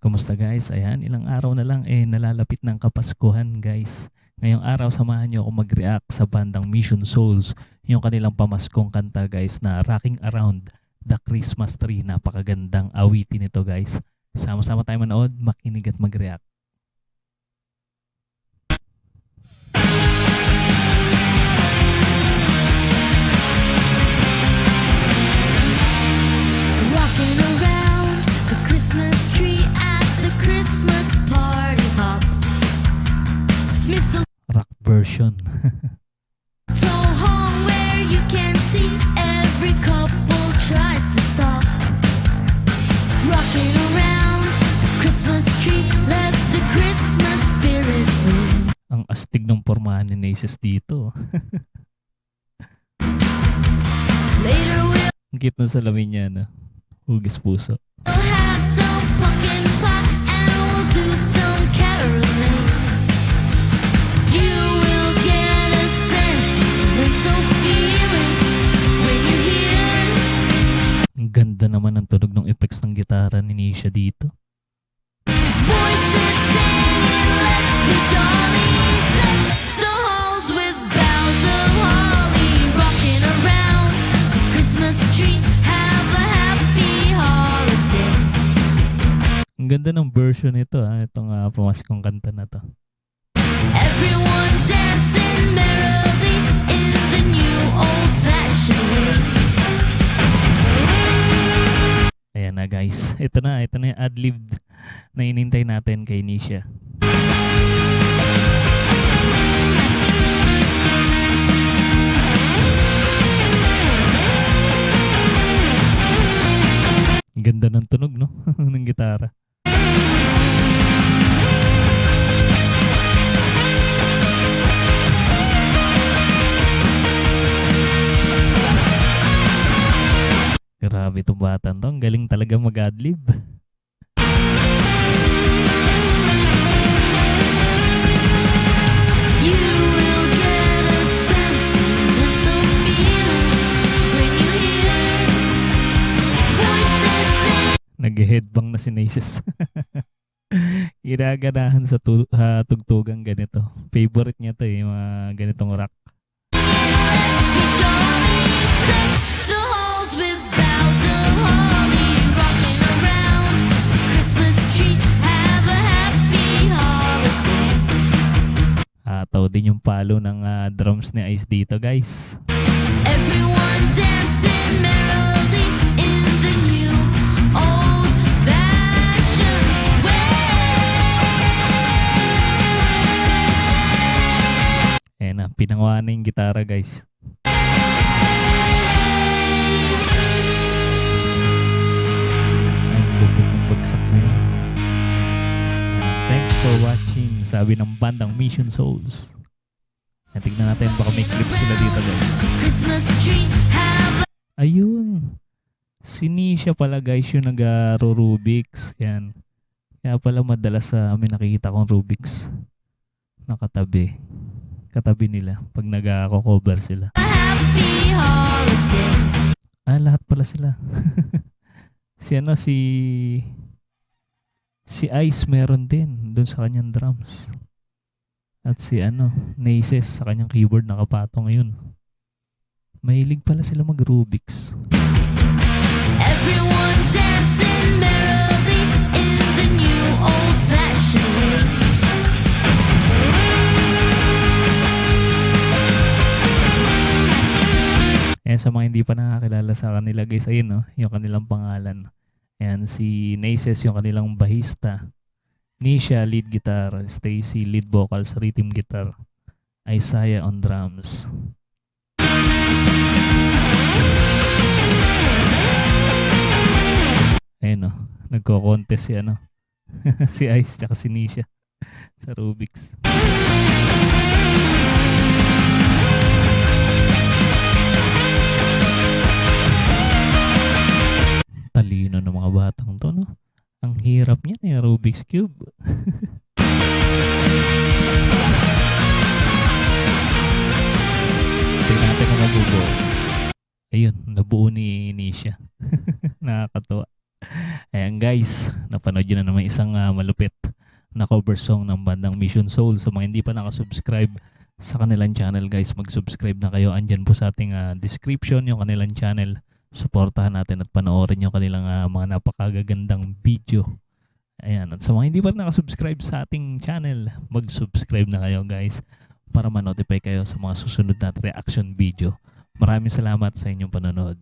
Kumusta guys? Ayan, ilang araw na lang nalalapit ng Kapaskuhan guys. Ngayong araw samahan niyo ako mag-react sa bandang Mission Souls, yung kanilang pamaskong kanta guys na Rocking Around the Christmas Tree. Napakagandang awitin nito guys. Sama-sama tayo manood, makinig at mag-react. Walking around the Christmas tree at the Christmas party hop. Mistletoe Rock version. hung where you can see every couple tries to stop. Rocking around the Christmas tree, let the Christmas spirit ring. Ang astig ng pormahan ni Naces dito. Later we'll Ang cute ng salamin niya, no? Hugis puso. have some pumpkin pie and we'll do some caroling. You will get a sentimental feeling when you hear Ang ganda naman ng tunog ng effects ng gitara ni Nisha dito. voices singing, let's be jolly. Deck the halls with boughs of holly, rocking around the Christmas tree. Have a happy holiday. Ang ganda ng version nito, itong pamaskong kanta na to. Everyone dancing merrily in the new old-fashioned way. Ayan na guys, ito na yung ad-lib na inintay natin kay Nisha. Ganda ng tunog, no? ng gitara. Grabe itong bata to. Ang galing talaga mag-adlib. You will get a sentimental feeling when you hear voices sing. Nag-headbang na si Naces. Ginaganahan sa tugtugang ganito. Favorite niya to yung mga ganitong rock. Let's be jolly. Deck the halls with boughs of holly, rocking around the Christmas tree. Have a happy holiday. Ataw din yung palo ng drums ni Ice dito guys. Everyone dancing merrily in the new old-fashioned way. Ayan na, pinangawa na yung gitara guys. Ang lupit ng bagsak na yun. Thanks for watching, sabi ng bandang Mission Souls. Tignan natin baka may clip sila dito guys. Christmas tree, have Ayun. Si Nisha pala guys yung nag-Rubik's. Yan. Kaya pala madalas may nakikita kong Rubik's nakatabi. Katabi nila pag nag-cover sila. a happy holiday. Lahat pala sila. si Ice meron din doon sa kanyang drums. At si Naces sa kanyang keyboard nakapatong ngayon. Mahilig pala sila mag-Rubik's. Everyone dancing merrily in the new old-fashioned way. Ayan, sa mga hindi pa nakakilala sa kanila guys, ayun no, yung kanilang pangalan. Ayan, si Naces yung kanilang bahista. Nisha lead guitar, Stacy lead vocals, rhythm guitar, Isaiah on drums. Ayun no, nagko-contest si si Ice tsaka si Nisha sa Rubik's. Talino ng mga batang to, no? Ang hirap niyan Rubik's Cube. Tingnan natin kung mabubuo. Ayun, nabuo ni Nisha. Nakakatuwa. Ayan guys, napanood nyo na naman isang malupit na cover song ng bandang Mission Soul. Sa mga hindi pa nakasubscribe sa kanilang channel guys, mag-subscribe na kayo. Andyan po sa ating description yung kanilang channel. Suportahan natin at panoorin yung kanilang mga napakagagandang video. Ayan, at sa mga hindi pa nakasubscribe sa ating channel, mag-subscribe na kayo guys para ma-notify kayo sa mga susunod na reaction video. Maraming salamat sa inyong panonood.